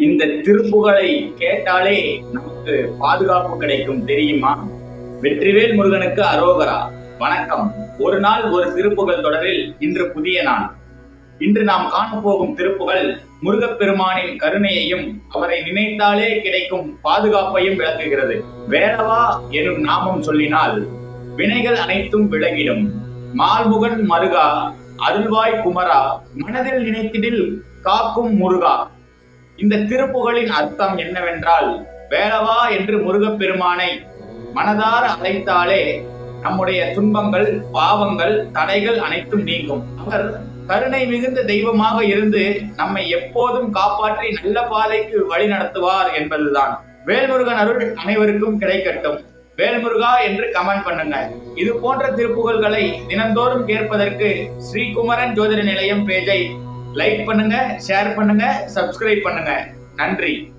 இந்த திருப்புகளை கேட்டாலே நமக்கு பாதுகாப்பு கிடைக்கும் தெரியுமா? வெற்றிவேல் முருகனுக்கு அரோகரா. வணக்கம். ஒரு நாள் ஒரு திருப்புகள் தொடரில் இன்று புதிய நாள். இன்று நாம் காணப்போகும் திருப்புகள் முருகப்பெருமானின் கருணையையும் அவரை நினைத்தாலே கிடைக்கும் பாதுகாப்பையும் விளக்குகிறது. வேலவா எனும் நாமம் சொல்லினால் வினைகள் அனைத்தும் விலகிடும். மால்முகன் மருகா, அருள்வாய் குமரா, மனதில் நினைத்திடில் காக்கும் முருகா. இந்த திருப்புகளின் அர்த்தம் என்னவென்றால், வேலவா என்று முருகப்பெருமானை மனதார அழைத்தாலே நம்முடைய துன்பங்கள், பாவங்கள், தடைகள் அனைத்தும் நீங்கும். அவர் கருணை மிகுந்த தெய்வமாக இருந்து நம்மை எப்போதும் காப்பாற்றி நல்ல பாதைக்கு வழி நடத்துவார் என்பதுதான். வேல்முருகன் அருள் அனைவருக்கும் கிடைக்கட்டும். வேல்முருகா என்று கமெண்ட் பண்ணுங்க. இது போன்ற திருப்புகள்களை தினந்தோறும் கேட்பதற்கு ஸ்ரீகுமரன் ஜோதிட நிலையம் பேஜை லைக் பண்ணுங்க, ஷேர் பண்ணுங்க, சப்ஸ்கிரைப் பண்ணுங்க. நன்றி.